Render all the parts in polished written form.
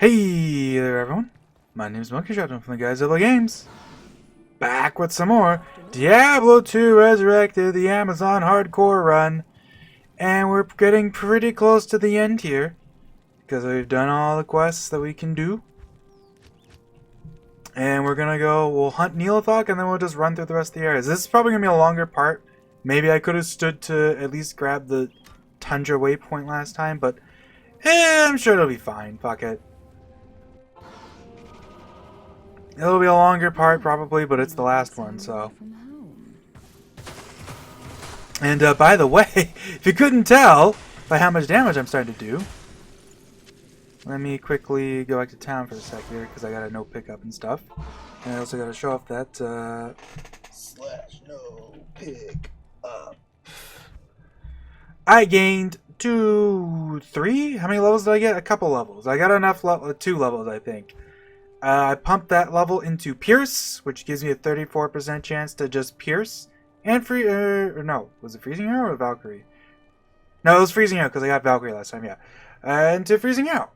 Hey there everyone, my name is Monkey Shot, I'm from the guys at Games. Back with some more Diablo 2 Resurrected, the Amazon hardcore run. And we're getting pretty close to the end here, because we've done all the quests that we can do. And we'll hunt Neolithok, and then we'll just run through the rest of the areas. This is probably going to be a longer part. Maybe I could have stood to at least grab the Tundra waypoint last time, but I'm sure it'll be fine, fuck it. It'll be a longer part probably, but it's the last one, so. And by the way, if you couldn't tell by how much damage I'm starting to do, let me quickly go back to town for a sec here, because I got a no pickup and stuff. And I also got to show off that /no pick up. I gained 3? How many levels did I get? A couple levels. I got enough 2 levels, I think. I pumped that level into Pierce, which gives me a 34% chance to just Pierce. And no, was it Freezing Arrow or Valkyrie? No, it was Freezing Arrow, because I got Valkyrie last time, yeah. Into Freezing Arrow.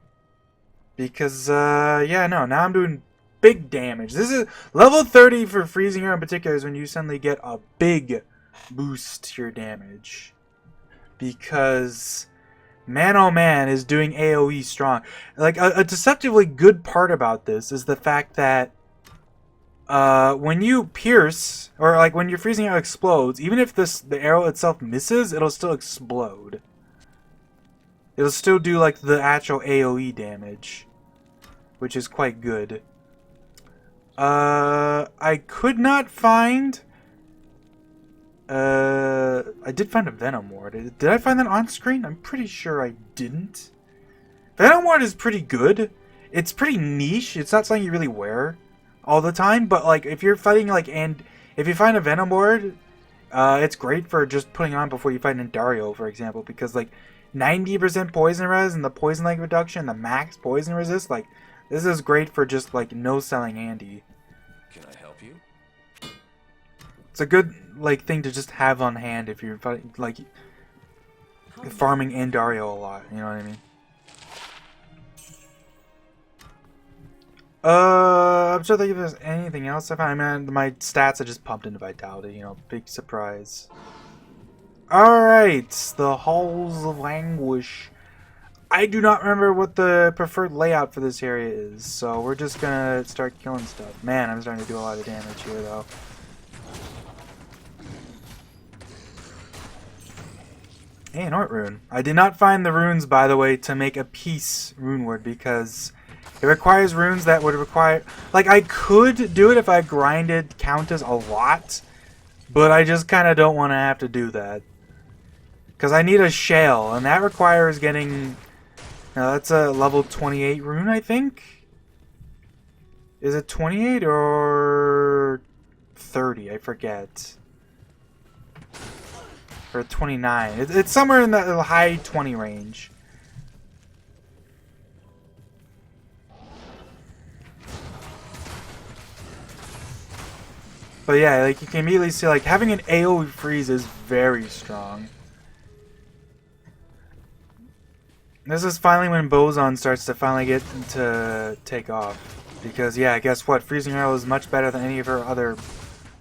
Because, yeah, no, now I'm doing big damage. This is level 30 for Freezing Arrow in particular is when you suddenly get a big boost to your damage. Because man oh man is doing AoE strong. Like a deceptively good part about this is the fact that when you pierce, or like when your freezing arrow explodes, even if the arrow itself misses, it'll still explode. It'll still do like the actual AoE damage, which is quite good. I could not find. I did find a Venom Ward. Did I find that on screen? I'm pretty sure I didn't. Venom Ward is pretty good. It's pretty niche. It's not something you really wear all the time, but like if you're fighting if you find a Venom Ward, it's great for just putting on before you fight an Dario, for example, because like 90% poison res and the poison leg reduction, the max poison resist, like this is great for just like no selling Andy. Can I help you? It's a good like thing to just have on hand if you're like farming Andario a lot, you know what I mean? I'm sure that if there's anything else I find. I mean, my stats are just pumped into vitality, you know, big surprise. Alright, the Halls of Anguish. I do not remember what the preferred layout for this area is, so we're just gonna start killing stuff. Man, I'm starting to do a lot of damage here though. Hey, an Art Rune. I did not find the runes, by the way, to make a peace rune word because it requires runes that would require... Like, I could do it if I grinded Countess a lot, but I just kind of don't want to have to do that. Because I need a shell, and that requires getting... Now, that's a level 28 rune, I think? Is it 28 or 30? I forget. Or 29. It's somewhere in the high 20 range. But yeah, like you can immediately see, like having an AoE freeze is very strong. This is finally when Boson starts to finally get to take off. Because yeah, guess what? Freezing Arrow is much better than any of her other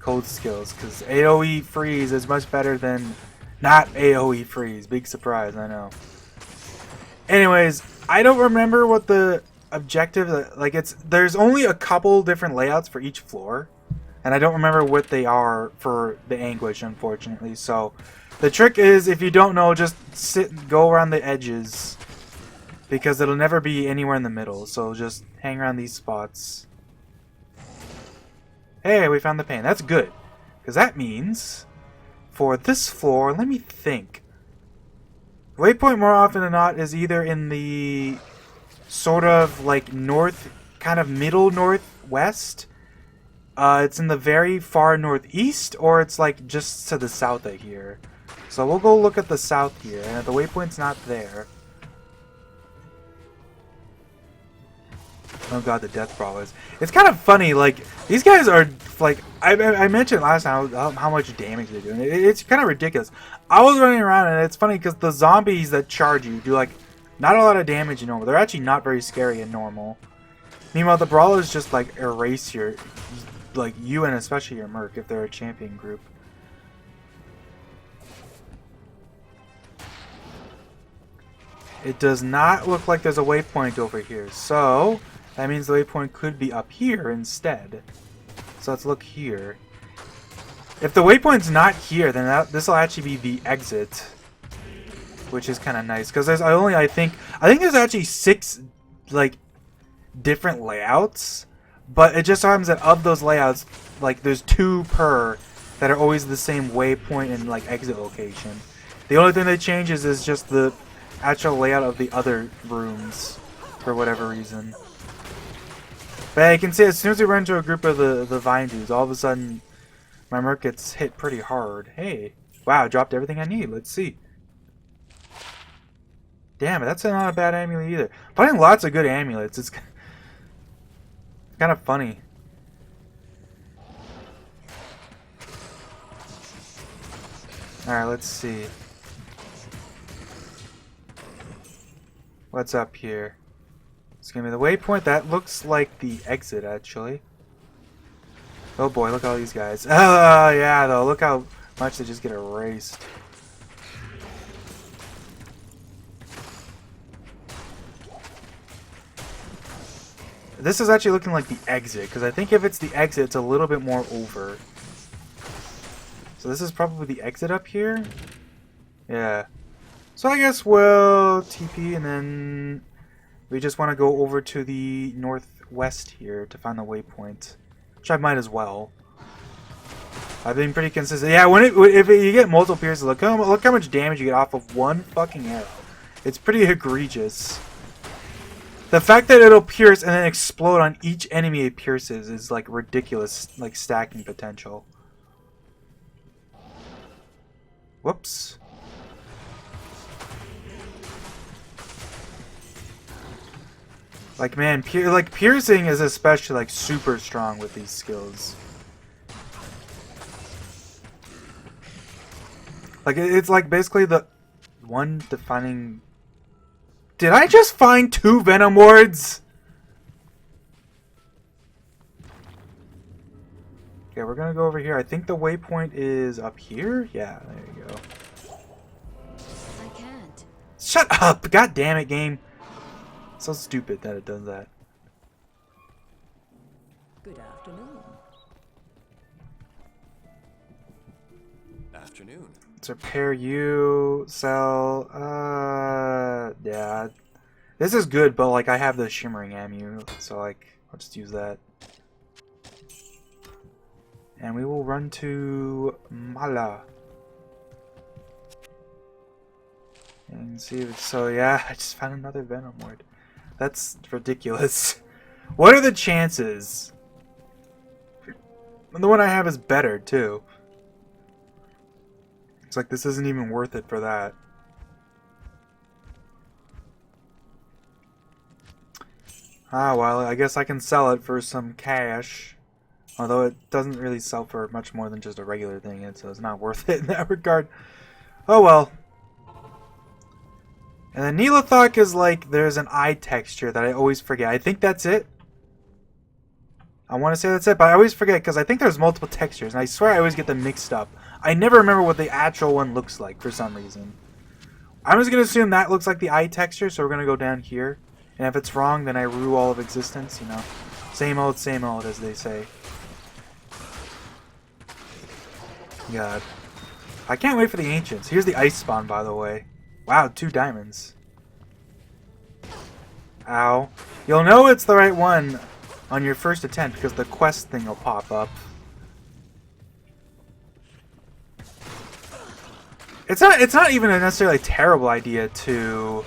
code skills. Because AoE freeze is much better than not AoE freeze. Big surprise, I know. Anyways, I don't remember what the objective, like there's only a couple different layouts for each floor. And I don't remember what they are for the Anguish, unfortunately. So the trick is, if you don't know, just go around the edges. Because it'll never be anywhere in the middle. So just hang around these spots. Hey, we found the pain. That's good. Because that means... For this floor, let me think. Waypoint more often than not is either in the sort of like north, kind of middle northwest. It's in the very far northeast, or it's like just to the south of here. So we'll go look at the south here, and the waypoint's not there. Oh god, the Death Brawlers. It's kind of funny, like, these guys are, like, I mentioned last time how much damage they're doing. It's kind of ridiculous. I was running around, and it's funny because the zombies that charge you do, like, Not a lot of damage in normal. They're actually not very scary in normal. Meanwhile, the brawlers just like erase your, like you and especially your merc if they're a champion group. It does not look like there's a waypoint over here, so that means the waypoint could be up here instead. So let's look here. If the waypoint's not here, then this will actually be the exit, which is kind of nice because there's I think there's actually 6 like different layouts, but it just so happens that of those layouts, like there's 2 per that are always the same waypoint and like exit location. The only thing that changes is just the actual layout of the other rooms for whatever reason. But I can see as soon as we run into a group of the vine dudes, all of a sudden my merc gets hit pretty hard. Hey, wow, I dropped everything I need. Let's see. Damn, that's not a bad amulet either. Finding lots of good amulets, it's kind of funny. Alright, let's see. What's up here? It's gonna be the waypoint. That looks like the exit, actually. Oh boy, look at all these guys. Oh, yeah, though. Look how much they just get erased. This is actually looking like the exit, because I think if it's the exit, it's a little bit more over. So this is probably the exit up here? Yeah. So I guess we'll TP, and then we just want to go over to the northwest here to find the waypoint. Which I might as well. I've been pretty consistent. Yeah, if you get multiple pierces, look how much damage you get off of one fucking arrow. It's pretty egregious. The fact that it'll pierce and then explode on each enemy it pierces is like ridiculous, like stacking potential. Whoops. Like, man, piercing is especially like super strong with these skills. Like, it's like basically the one defining. Did I just find 2 Venom Wards? Okay, we're gonna go over here. I think the waypoint is up here. Yeah, there you go. I can't. Shut up! God damn it, game. So stupid that it does that. Good afternoon. Afternoon. Let's repair you, sell, yeah. This is good, but like I have the shimmering ammu, so like, I'll just use that. And we will run to Mala. And see if it's, so yeah, I just found another Venom Ward. That's ridiculous. What are the chances? And the one I have is better, too. It's like this isn't even worth it for that. Ah, well, I guess I can sell it for some cash. Although it doesn't really sell for much more than just a regular thing, so it's not worth it in that regard. Oh well. And then Neelathok is like, there's an eye texture that I always forget. I think that's it. I want to say that's it, but I always forget because I think there's multiple textures, and I swear I always get them mixed up. I never remember what the actual one looks like for some reason. I'm just going to assume that looks like the eye texture, so we're going to go down here. And if it's wrong, then I rue all of existence, you know. Same old, as they say. God. I can't wait for the Ancients. Here's the ice spawn, by the way. Wow, 2 diamonds. Ow. You'll know it's the right one on your first attempt because the quest thing will pop up. It's not even a necessarily terrible idea to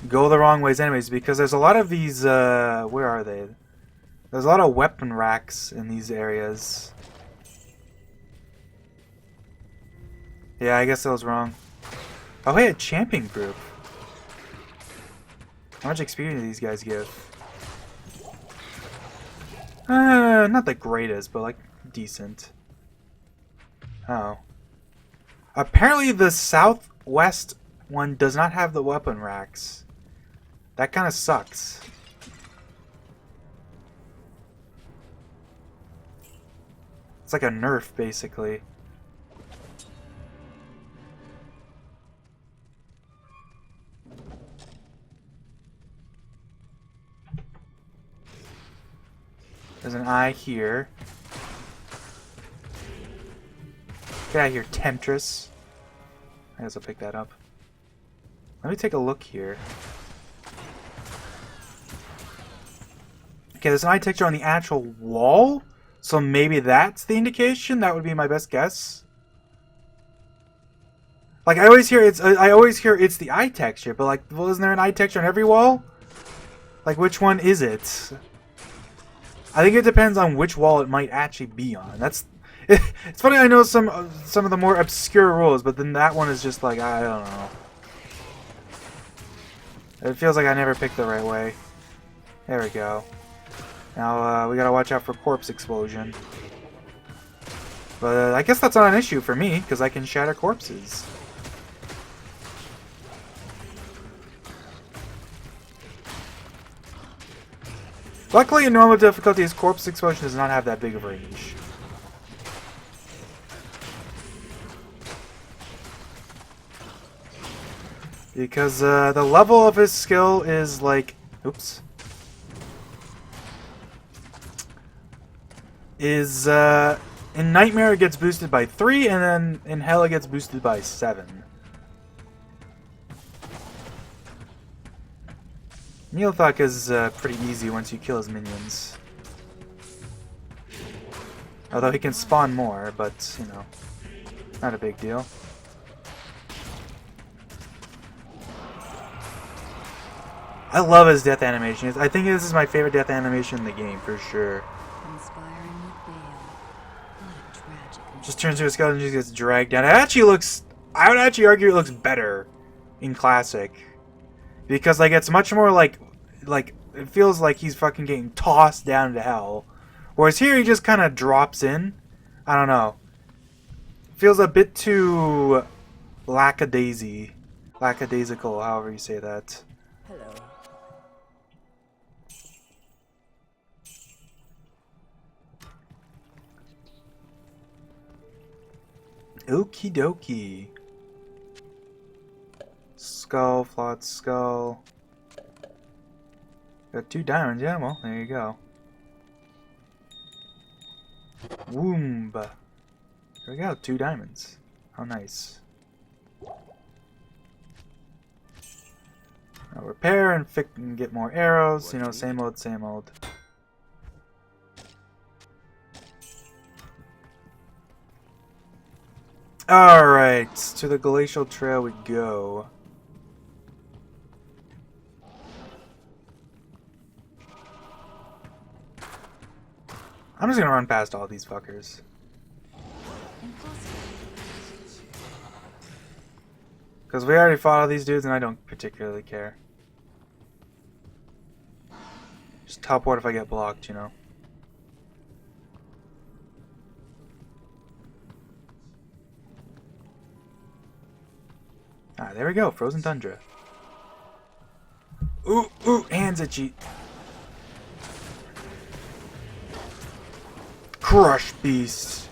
go the wrong ways anyways, because there's a lot of these, where are they? There's a lot of weapon racks in these areas. Yeah, I guess I was wrong. Oh, hey, a champion group. How much experience do these guys give? Not the greatest, but like decent. Oh. Apparently the southwest one does not have the weapon racks. That kind of sucks. It's like a nerf, basically. There's an eye here. Get out of here, Temptress. I guess I'll pick that up. Let me take a look here. Okay, there's an eye texture on the actual wall, so maybe that's the indication. That would be my best guess. Like I always hear it's the eye texture, but like, well, isn't there an eye texture on every wall? Like, which one is it? I think it depends on which wall it might actually be on. That's it's funny. I know some of the more obscure rules, but then that one is just like, I don't know. It feels like I never picked the right way. There we go. Now we gotta watch out for corpse explosion. But I guess that's not an issue for me because I can shatter corpses. Luckily, in normal difficulties, corpse explosion does not have that big of range. Because the level of his skill is like... Oops. In Nightmare it gets boosted by 3, and then in Hell it gets boosted by 7. Neilthok is pretty easy once you kill his minions. Although he can spawn more, but, you know, not a big deal. I love his death animation. I think this is my favorite death animation in the game, for sure. Just turns into a skeleton and just gets dragged down. It actually looks... I would actually argue it looks better in Classic. Because, like, it's much more like, it feels like he's fucking getting tossed down to hell. Whereas here, he just kind of drops in. I don't know. Feels a bit too lackadaisy. Lackadaisical, however you say that. Hello. Okie dokie. Skull, flawed skull. Got 2 diamonds, yeah, well, there you go. Womb. There we go, 2 diamonds. How nice. Now repair and get more arrows, you know, same old, same old. Alright, to the Glacial Trail we go. I'm just gonna run past all these fuckers. Because we already fought all these dudes and I don't particularly care. Just teleport if I get blocked, you know. Ah, there we go. Frozen Tundra. Ooh, ooh, hands itchy. Crush Beast.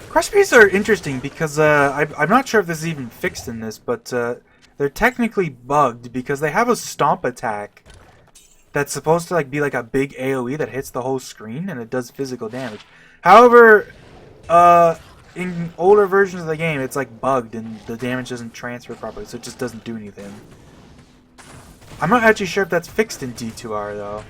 Crush Beasts are interesting because I'm not sure if this is even fixed in this, but they're technically bugged because they have a stomp attack that's supposed to like be like a big AoE that hits the whole screen and it does physical damage. However, in older versions of the game, it's like bugged and the damage doesn't transfer properly, so it just doesn't do anything. I'm not actually sure if that's fixed in D2R though.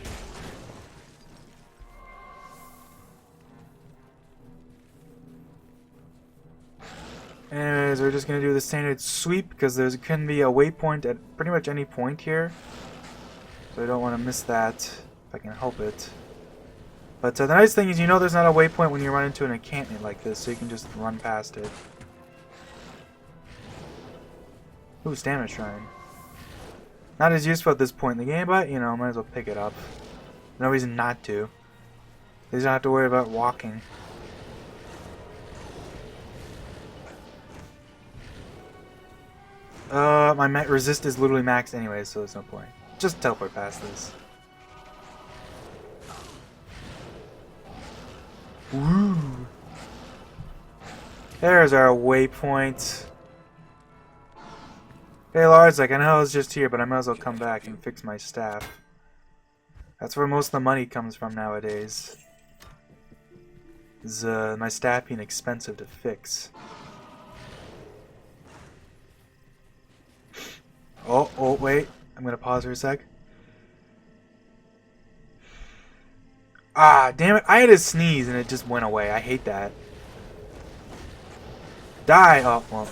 Anyways, we're just gonna do the standard sweep because there can be a waypoint at pretty much any point here, so I don't want to miss that if I can help it. But the nice thing is, you know, there's not a waypoint when you run into an encampment like this, so you can just run past it. Ooh, Stamina Shrine. Not as useful at this point in the game, but, you know, might as well pick it up. No reason not to. They don't have to worry about walking. My resist is literally maxed anyway, so there's no point. Just teleport past this. Woo! There's our waypoint. Hey Lars, like I know I was just here, but I might as well come back and fix my staff. That's where most of the money comes from nowadays. Is my staff being expensive to fix. Oh, wait. I'm gonna pause for a sec. Ah, damn it. I had a sneeze and it just went away. I hate that. Die! Oh, well.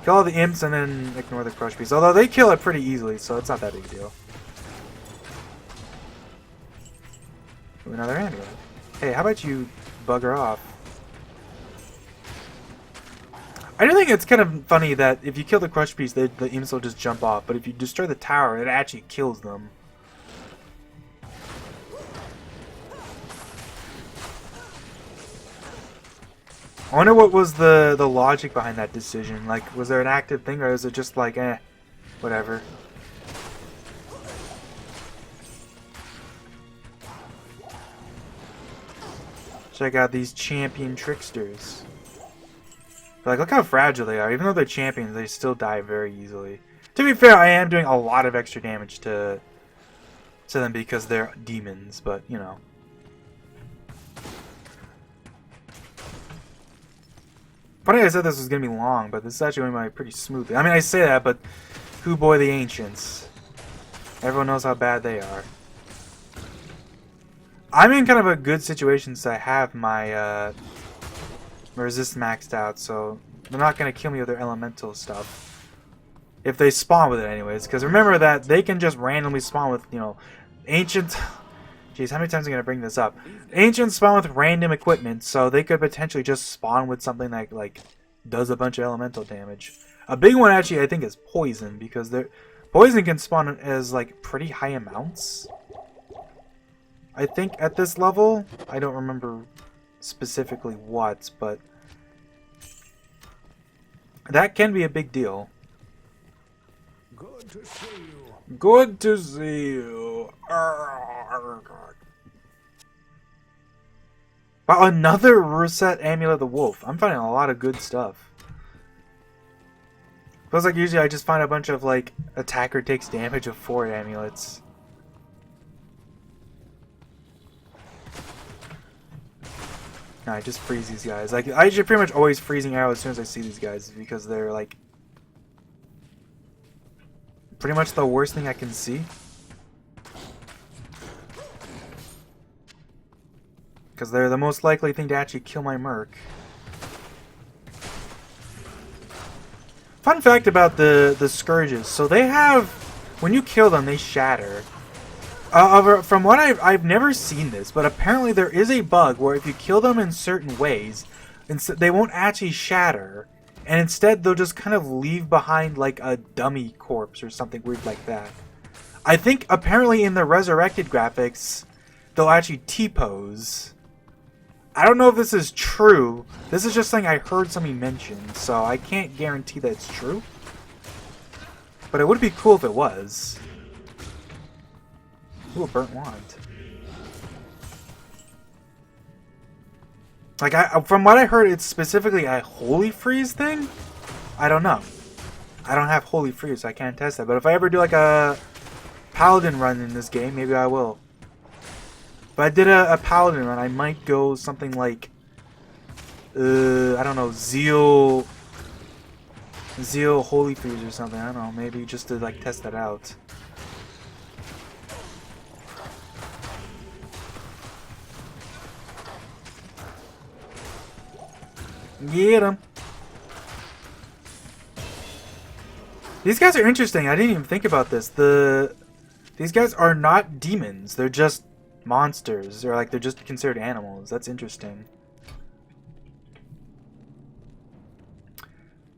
Kill all the imps and then ignore the crush beast. Although they kill it pretty easily, so it's not that big a deal. Ooh, another amulet. Hey, how about you bugger off? I do think it's kind of funny that if you kill the crush beast, the imps will just jump off. But if you destroy the tower, it actually kills them. I wonder what was the logic behind that decision. Like, was there an active thing, or is it just like, whatever? Check out these champion tricksters. Like, look how fragile they are. Even though they're champions, they still die very easily. To be fair, I am doing a lot of extra damage to them because they're demons, but, you know. Funny I said this was going to be long, but this is actually going pretty smoothly. I mean, I say that, but who boy the ancients? Everyone knows how bad they are. I'm in kind of a good situation since I have my resist maxed out, so they're not going to kill me with their elemental stuff. If they spawn with it anyways, because remember that they can just randomly spawn with, you know, ancient... Jeez, how many times am I going to bring this up? Ancients spawn with random equipment, so they could potentially just spawn with something that, like, does a bunch of elemental damage. A big one, actually, I think, is poison, because poison can spawn as, like, pretty high amounts. I think at this level, I don't remember specifically what, but that can be a big deal. Good to see you. Good to see you. Wow, another reset amulet of the wolf. I'm finding a lot of good stuff. Feels like usually I just find a bunch of like attacker takes damage of 4 amulets. Nah, I just freeze these guys. Like I should pretty much always freezing arrows as soon as I see these guys because they're like pretty much the worst thing I can see. Because they're the most likely thing to actually kill my merc. Fun fact about the scourges. So they have, when you kill them, they shatter. From what I've never seen this, but apparently there is a bug where if you kill them in certain ways, they won't actually shatter. And instead they'll just kind of leave behind like a dummy corpse or something weird like that. I think apparently in the Resurrected graphics, they'll actually T-pose. I don't know if this is true. This is just something I heard somebody mention, so I can't guarantee that it's true. But it would be cool if it was. Ooh, a burnt wand. Like, from what I heard, it's specifically a holy freeze thing? I don't know. I don't have holy freeze, so I can't test that. But if I ever do like a paladin run in this game, maybe I will. If I did a paladin run, I might go something like, I don't know, Zeal Holy Freeze or something. I don't know, maybe just to like test that out. Get him. These guys are interesting. I didn't even think about this. These guys are not demons. They're just monsters, or like they're just considered animals. That's interesting.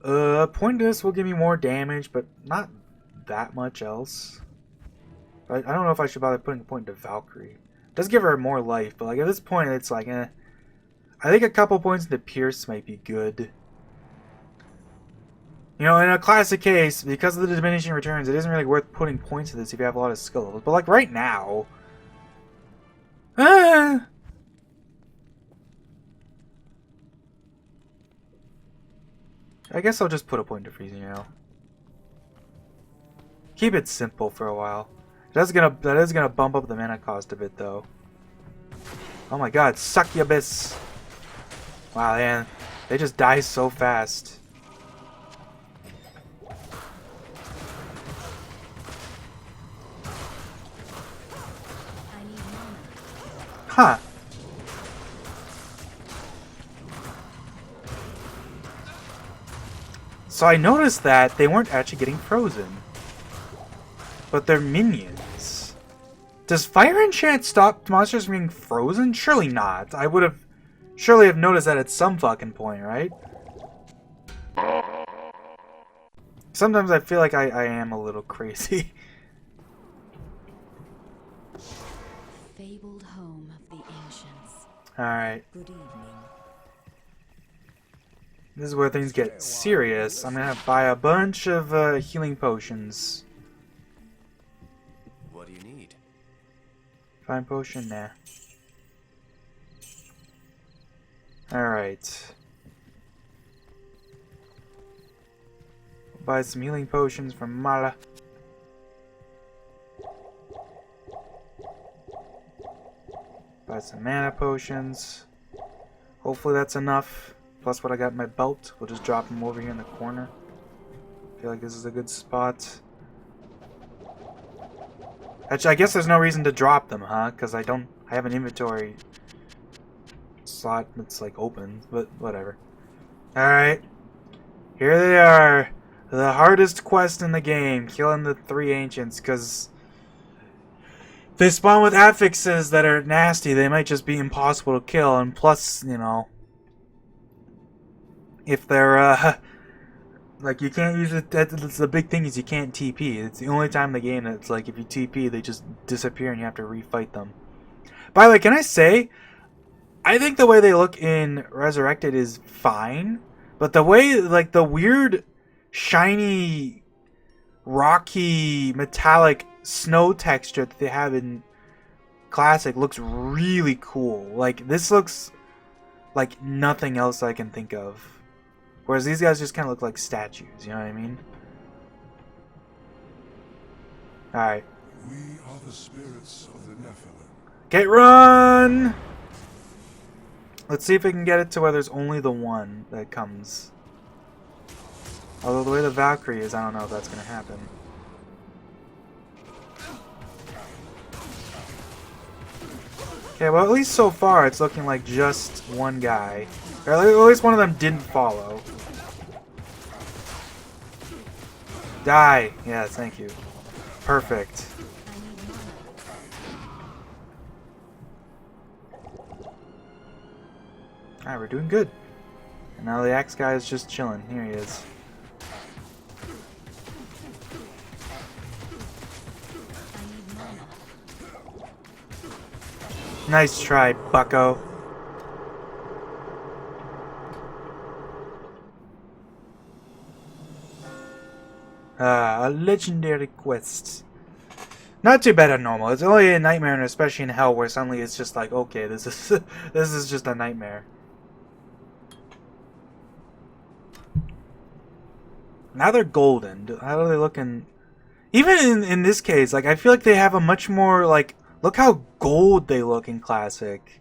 Pointless will give me more damage, but not that much else. I don't know if I should bother putting a point into Valkyrie. It does give her more life, but like at this point, it's like, I think a couple points into Pierce might be good. You know, in a classic case, because of the diminishing returns, it isn't really worth putting points to this if you have a lot of skill levels. But like right now, I guess I'll just put a point to freezing, you know. Keep it simple for a while. That is gonna bump up the mana cost a bit though. Oh my god, succubus! Wow, man, they just die so fast. I need mana. Huh. So I noticed that they weren't actually getting frozen. But they're minions. Does Fire Enchant stop monsters from being frozen? Surely not. I would have surely have noticed that at some fucking point, right? Sometimes I feel like I am a little crazy. Fabled home of the ancients. Alright. Good evening. This is where things get serious. I'm gonna have to buy a bunch of healing potions. What do you need? Fine potion? Nah. Alright. Buy some healing potions from Mala. Buy some mana potions. Hopefully that's enough. Plus what I got in my belt. We'll just drop them over here in the corner. Feel like this is a good spot. Actually, I guess there's no reason to drop them, huh? Because I have an inventory slot that's like open, but whatever. Alright. Here they are. The hardest quest in the game. Killing the 3 ancients, because they spawn with affixes that are nasty. They might just be impossible to kill, and plus, you know, if they're, like, you can't use it. That's the big thing, is you can't TP. It's the only time in the game that it's like, if you TP, they just disappear and you have to refight them. By the way, can I say, I think the way they look in Resurrected is fine, but the way, like, the weird, shiny, rocky, metallic snow texture that they have in Classic looks really cool. Like, this looks like nothing else I can think of. Whereas these guys just kind of look like statues, you know what I mean? Alright. We are the spirits of the Nephilim. Get run! Let's see if we can get it to where there's only the one that comes. Although the way the Valkyrie is, I don't know if that's going to happen. Okay, well at least so far it's looking like just one guy. Or at least one of them didn't follow. Die! Yes, thank you. Perfect. I need mana. Alright, we're doing good. And now the axe guy is just chilling. Here he is. I need mana. Nice try, bucko. A legendary quest. Not too bad on normal. It's only a nightmare, and especially in hell, where suddenly it's just like, okay, this is this is just a nightmare. Now they're golden. How are they looking? Even in this case, like, I feel like they have a much more, like, look how gold they look in Classic.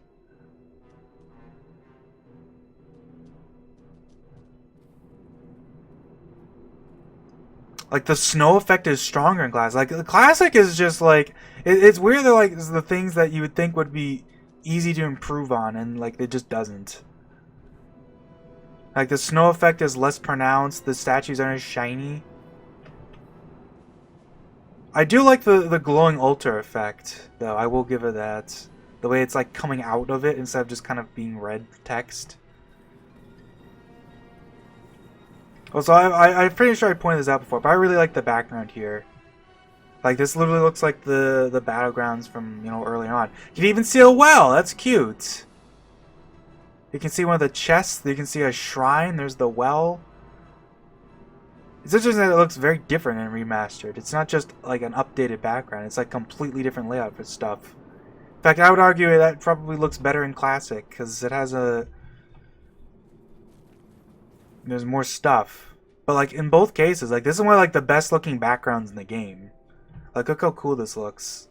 Like, the snow effect is stronger in Classic. Like, the Classic is just, like, it's weird that, like, the things that you would think would be easy to improve on, and, like, it just doesn't. Like, the snow effect is less pronounced, the statues aren't as shiny. I do like the glowing altar effect, though. I will give it that. The way it's, like, coming out of it instead of just kind of being red text. Also, I'm pretty sure I pointed this out before, but I really like the background here. Like, this literally looks like the battlegrounds from, you know, earlier on. You can even see a well! That's cute! You can see one of the chests. You can see a shrine. There's the well. It's interesting that it looks very different in remastered. It's not just like an updated background. It's like completely different layout for stuff. In fact, I would argue that probably looks better in classic because it has there's more stuff. But like in both cases, like this is one of like the best looking backgrounds in the game. Like look how cool this looks.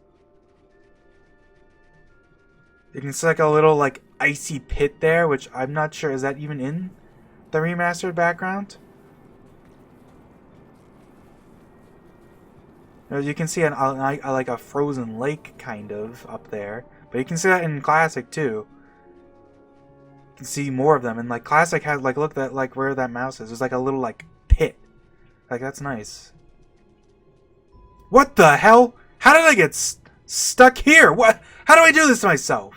You can see like a little like icy pit there, which I'm not sure, is that even in the remastered background? You can see like a frozen lake kind of up there, but you can see that in classic too. You can see more of them, and like classic has like look at like where that mouse is. There's like a little like pit. Like that's nice. What the hell? How did I get stuck here? What? How do I do this to myself?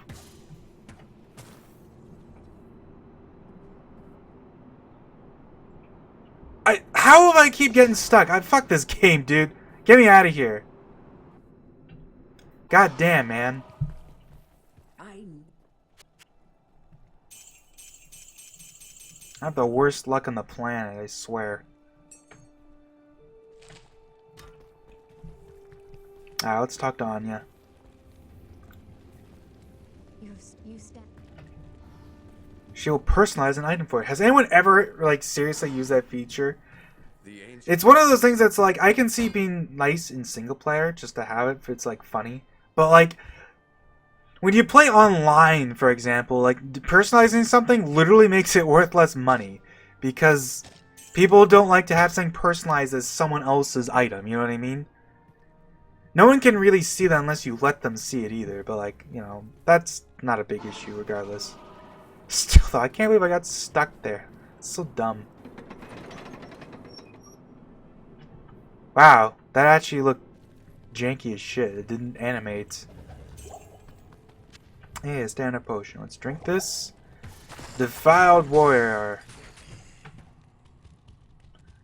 How do I keep getting stuck? Fuck this game, dude. Get me out of here. God damn, man. I have the worst luck on the planet, I swear. Alright, let's talk to Anya. She'll personalize an item for it. Has anyone ever, like, seriously used that feature? It's one of those things that's, like, I can see being nice in single player, just to have it if it's, like, funny. But, like, when you play online, for example, like, personalizing something literally makes it worth less money. Because people don't like to have something personalized as someone else's item, you know what I mean? No one can really see that unless you let them see it either, but, like, you know, that's not a big issue regardless. Still, though, I can't believe I got stuck there. It's so dumb. Wow, that actually looked janky as shit. It didn't animate. Hey, a standard potion. Let's drink this. Defiled Warrior.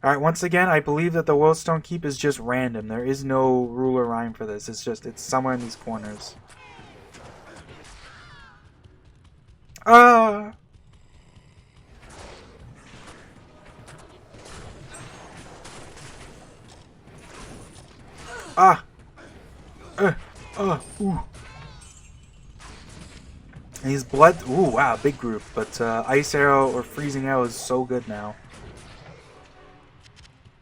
Alright, once again, I believe that the Willstone Keep is just random. There is no rule or rhyme for this. It's somewhere in these corners. Ah! Ah! Ooh. And these blood... Ooh, wow, big group. But Ice Arrow or Freezing Arrow is so good now.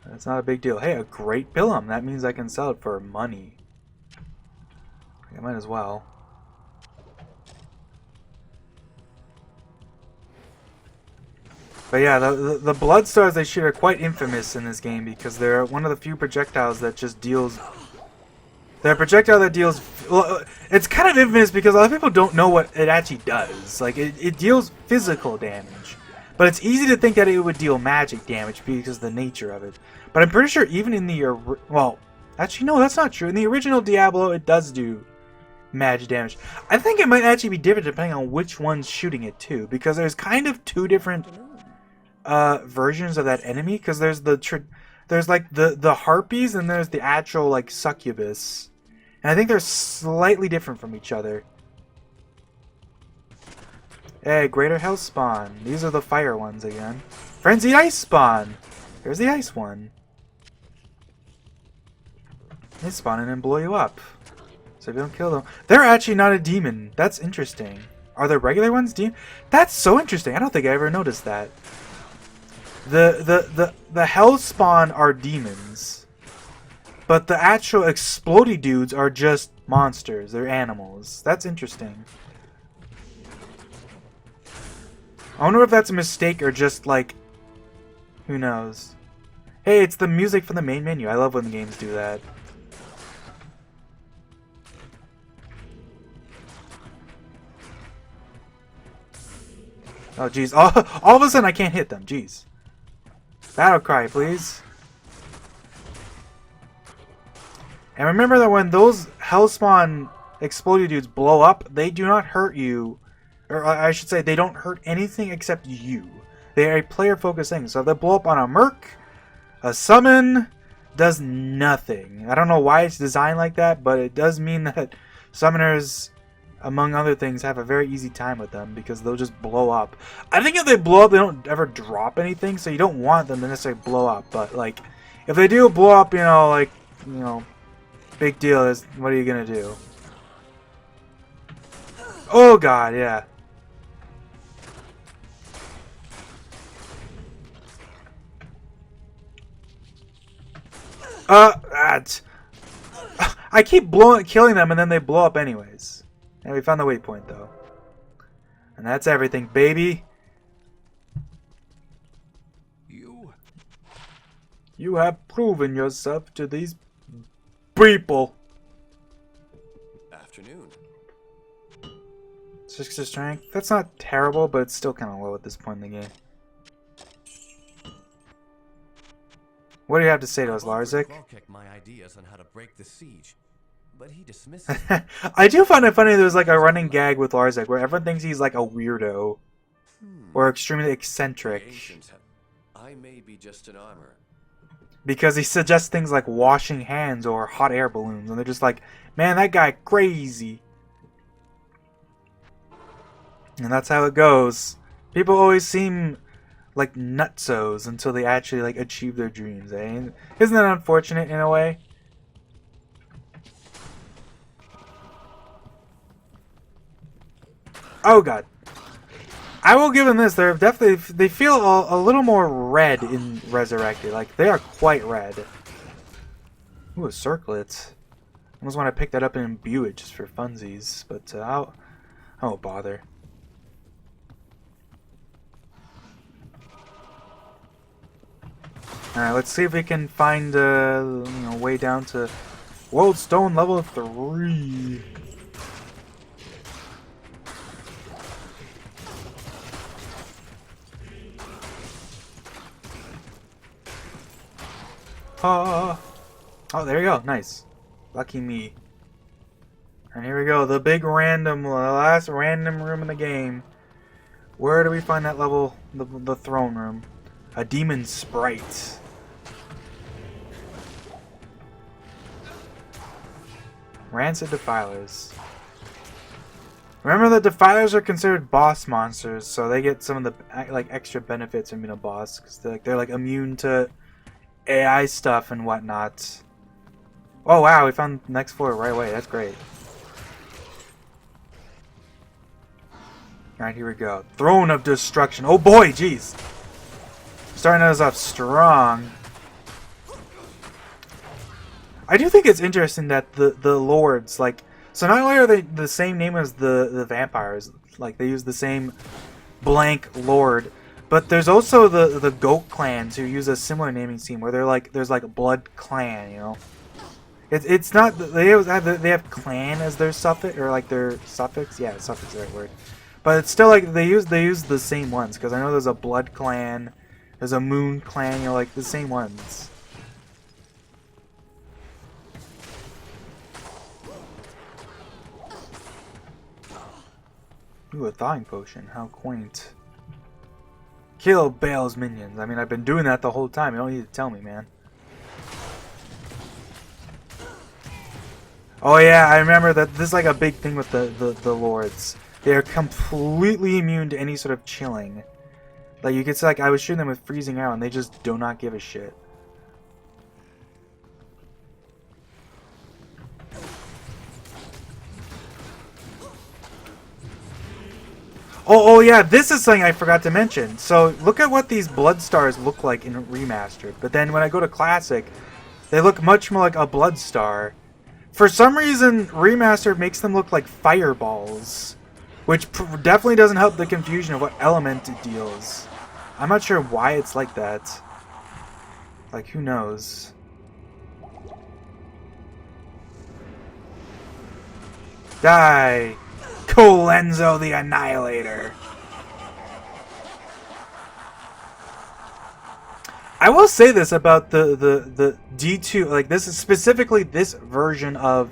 That's not a big deal. Hey, a great Pilum. That means I can sell it for money. I might as well. But yeah, the blood stars they shoot are quite infamous in this game because they're one of the few projectiles that just deals... They're a projectile that deals... Well, it's kind of infamous because a lot of people don't know what it actually does. Like, it deals physical damage. But it's easy to think that it would deal magic damage because of the nature of it. But I'm pretty sure even in the... Well, actually, no, that's not true. In the original Diablo, it does do magic damage. I think it might actually be different depending on which one's shooting it, too. Because there's kind of two different versions of that enemy. Because there's there's like the harpies and there's the actual like succubus. And I think they're slightly different from each other. Hey, Greater Hell Spawn. These are the fire ones again. Frenzied Ice Spawn. There's the ice one. They spawn in and blow you up. So if you don't kill them. They're actually not a demon. That's interesting. Are the regular ones demon? That's so interesting. I don't think I ever noticed that. The Hell Spawn are demons. But the actual explodey dudes are just monsters. They're animals. That's interesting. I wonder if that's a mistake or just like... Who knows? Hey, it's the music from the main menu. I love when the games do that. Oh, jeez. All of a sudden I can't hit them. Jeez. Battle cry, please. And remember that when those Hellspawn exploded dudes blow up, they do not hurt you. Or I should say, they don't hurt anything except you. They are a player-focused thing. So if they blow up on a Merc, a Summon does nothing. I don't know why it's designed like that, but it does mean that Summoners, among other things, have a very easy time with them because they'll just blow up. I think if they blow up, they don't ever drop anything, so you don't want them to necessarily blow up. But, like, If they do blow up, like, big deal is, what are you gonna do? Oh god, yeah. I keep killing them and then they blow up anyways. And we found the waypoint though. And that's everything, baby. You have proven yourself to these people. Afternoon. 6 strength. That's not terrible, but it's still kind of low at this point in the game. What do you have to say to us, Larzik? My ideas on how to break the siege, but he dismisses. I do find it funny there's like a running gag with Larzik where everyone thinks he's like a weirdo or extremely eccentric. I may be just an armor. Because he suggests things like washing hands or hot air balloons, and they're just like, man, that guy crazy. And that's how it goes. People always seem like nutsos until they actually like achieve their dreams, eh? Isn't that unfortunate in a way? Oh god. I will give them this. They feel a little more red in Resurrected. Like they are quite red. Ooh, a circlet. I almost want to pick that up and imbue it just for funsies, but I won't bother. All right, let's see if we can find way down to World Stone level 3. Oh, there you go. Nice. Lucky me. And here we go. The big random, the last random room in the game. Where do we find that level? The throne room. A demon sprite. Rancid Defilers. Remember the Defilers are considered boss monsters, so they get some of the like extra benefits from being a boss, because they're like immune to AI stuff and whatnot. Oh wow, we found the next floor right away. That's great. Alright, here we go. Throne of Destruction. Oh boy, jeez. Starting us off strong. I do think it's interesting that the lords, like, so not only are they the same name as the vampires, like they use the same blank lord, but there's also the goat clans who use a similar naming scheme where they're like there's like a blood clan, you know. It's not they have clan as their suffix or like their suffix. Yeah, suffix is the right word. But it's still like they use the same ones, because I know there's a blood clan, there's a moon clan, you know, like the same ones. Ooh, a thawing potion. How quaint. Kill Bale's minions. I mean, I've been doing that the whole time. You don't need to tell me, man. Oh yeah, I remember that this is like a big thing with the lords. They are completely immune to any sort of chilling. Like you could say, like I was shooting them with freezing arrow, and they just do not give a shit. Oh yeah, this is something I forgot to mention. So look at what these blood stars look like in Remastered. But then when I go to Classic, they look much more like a blood star. For some reason, Remastered makes them look like fireballs, which definitely doesn't help the confusion of what element it deals. I'm not sure why it's like that. Like, who knows? Die! Colenso the Annihilator. I will say this about the D2, like this is specifically this version of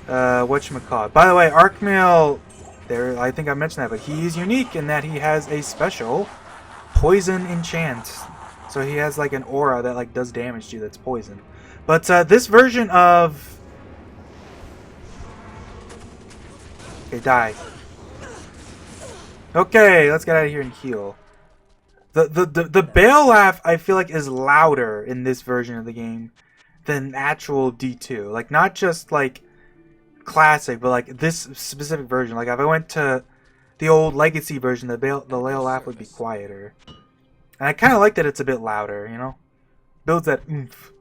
whatchamacallit. By the way, Archmail, there, I think I mentioned that, but he's unique in that he has a special poison enchant. So he has like an aura that like does damage to you that's poison. But this version of... Okay, die. Okay, let's get out of here and heal. The Bale laugh I feel like is louder in this version of the game than actual D2. Like not just like classic, but like this specific version. Like if I went to the old legacy version, the Bale laugh would be quieter. And I kind of like that it's a bit louder, you know? Builds that oomph.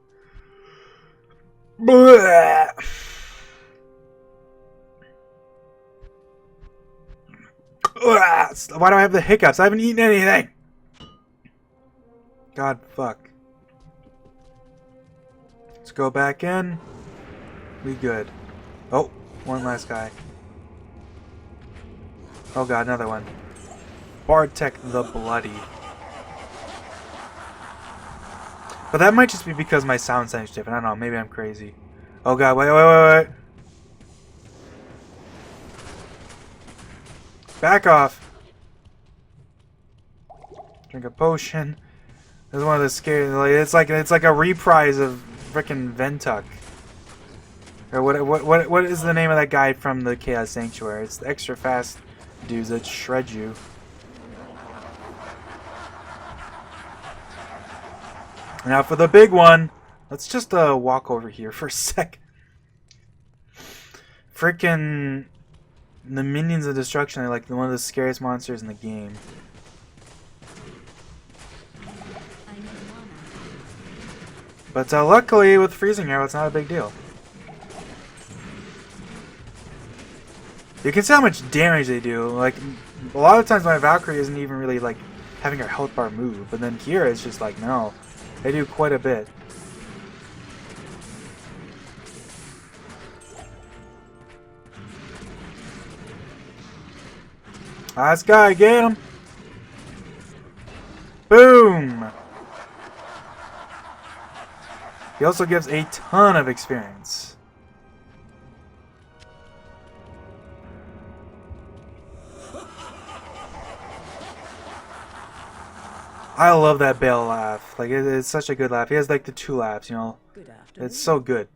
Blah. Why do I have the hiccups? I haven't eaten anything. God, fuck. Let's go back in. We good. Oh, one last guy. Oh god, another one. Bartek the Bloody. But that might just be because my sound sounds different. I don't know. Maybe I'm crazy. Oh god, wait. Back off. Drink a potion. This is one of the scary. It's like a reprise of frickin' Ventuck. Or what is the name of that guy from the Chaos Sanctuary? It's the extra fast dudes that shred you. Now for the big one. Let's just walk over here for a sec. Frickin' the Minions of Destruction are like one of the scariest monsters in the game. But luckily with Freezing Arrow, it's not a big deal. You can see how much damage they do. Like a lot of times my Valkyrie isn't even really like having her health bar move, but then here it's just like no, they do quite a bit. Last guy, get him! Boom! He also gives a ton of experience. I love that Bale laugh. Like it's such a good laugh. He has like the 2 laughs, you know. Good afternoon. It's so good.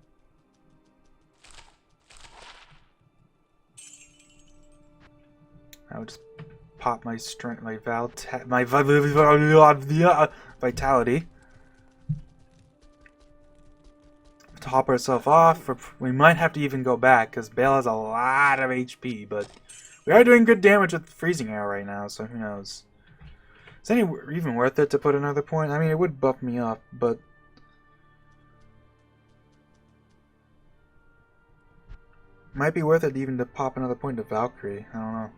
I would just pop my strength, my vitality. Top ourselves off. We might have to even go back because Bale has a lot of HP, but we are doing good damage with Freezing Arrow right now, so who knows. Is it even worth it to put another point? I mean, it would buff me up, but might be worth it even to pop another point to Valkyrie. I don't know.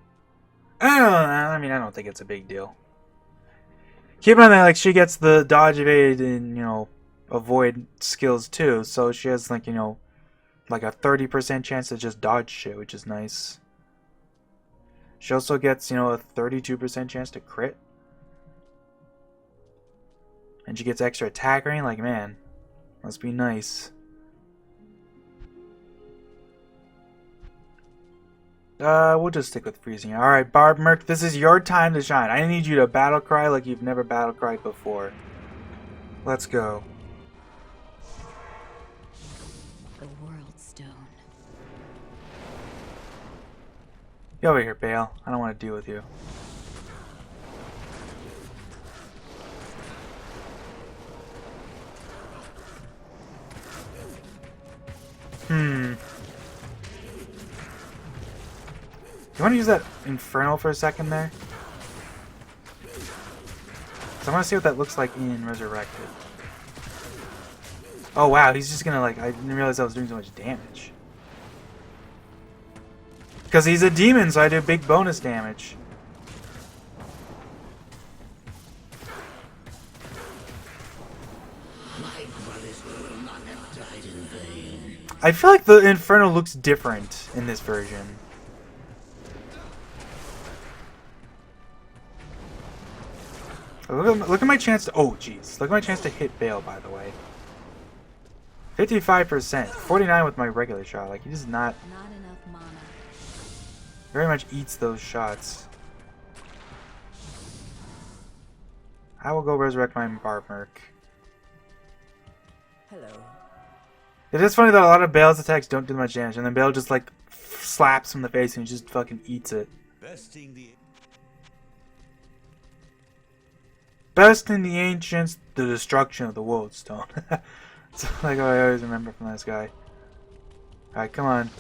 I mean, I don't think it's a big deal. Keep in mind that like she gets the dodge, evade, and you know, avoid skills too, so she has like, you know, like a 30% chance to just dodge shit, which is nice. She also gets, you know, a 32% chance to crit. And she gets extra attack rating, like man, must be nice. We'll just stick with Freezing. Alright, Barb Merc, this is your time to shine. I need you to battle cry like you've never battle cried before. Let's go. The World Stone. Get over here, Bale. I don't want to deal with you. You want to use that Inferno for a second there? Because I want to see what that looks like in Resurrected. Oh wow, he's just gonna like... I didn't realize I was doing so much damage. Because he's a demon, so I do big bonus damage. I feel like the Inferno looks different in this version. Look at my chance to... Oh, jeez. Look at my chance to hit Bale, by the way. 55%. 49 with my regular shot. Like, he does not... Not enough mana. Very much eats those shots. I will go resurrect my Barb Merc. Hello. It is funny that a lot of Bale's attacks don't do much damage, and then Bale just, like, slaps him in the face and he just fucking eats it. Besting the best in the ancients, the destruction of the world stone. It's like what I always remember from this guy. Alright, come on.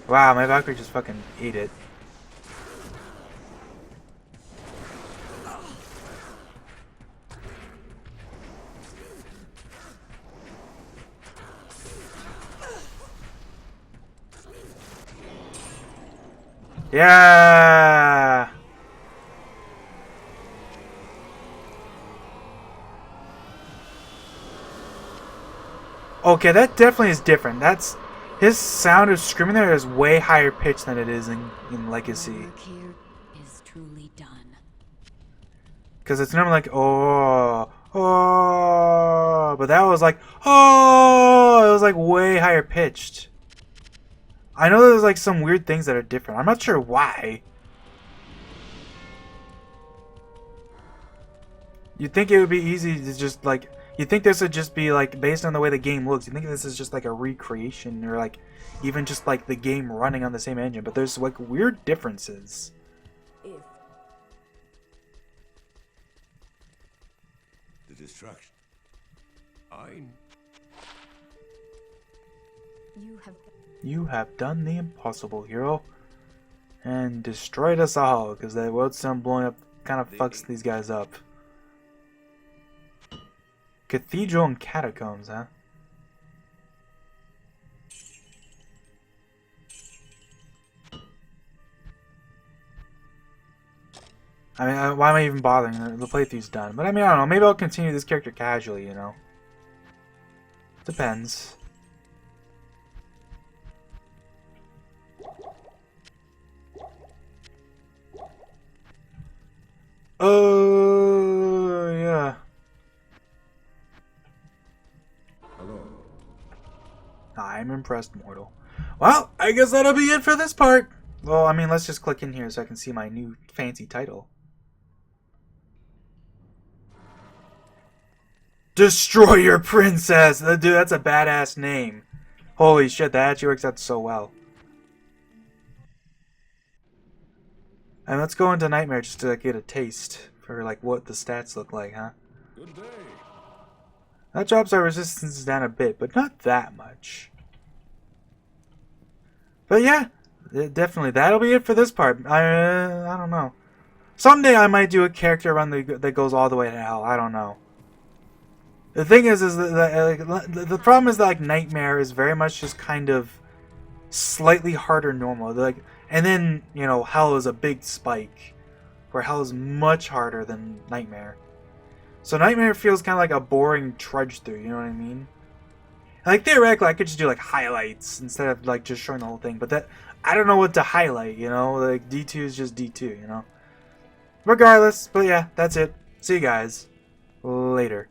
Wow, my Valkyrie just fucking ate it. Yeah. Okay, that definitely is different. That's his sound of screaming there is way higher pitched than it is in Legacy. Work here is truly done. Because it's normally like, oh, oh, but that was like, oh, it was like way higher pitched. I know there's like some weird things that are different. I'm not sure why. You'd think it would be easy to just like, you think this would just be like, based on the way the game looks, you think this is just like a recreation or like, even just like the game running on the same engine, but there's like weird differences. The destruction. You have done the impossible, hero. And destroyed us all, because that world stone blowing up kind of fucks these guys up. Cathedral and catacombs, huh? I mean, why am I even bothering? The playthrough's done. But I mean, I don't know. Maybe I'll continue this character casually, you know? Depends. Oh, yeah. Hello. I'm impressed, mortal. Well, I guess that'll be it for this part. Well, I mean, let's just click in here so I can see my new fancy title. Destroy your princess! Dude, that's a badass name. Holy shit, that actually works out so well. And let's go into Nightmare just to get a taste for like what the stats look like, huh? Good day. That drops our resistance down a bit, but not that much. But yeah, definitely that'll be it for this part. I don't know. Someday I might do a character run that goes all the way to hell. I don't know. The thing is that the problem is that like Nightmare is very much just kind of slightly harder normal. Like, and then you know Hell is a big spike, where Hell is much harder than Nightmare. So Nightmare feels kind of like a boring trudge through. You know what I mean? Like theoretically, I could just do like highlights instead of like just showing the whole thing. But that I don't know what to highlight. You know, like D2 is just D2. You know. Regardless, but yeah, that's it. See you guys later.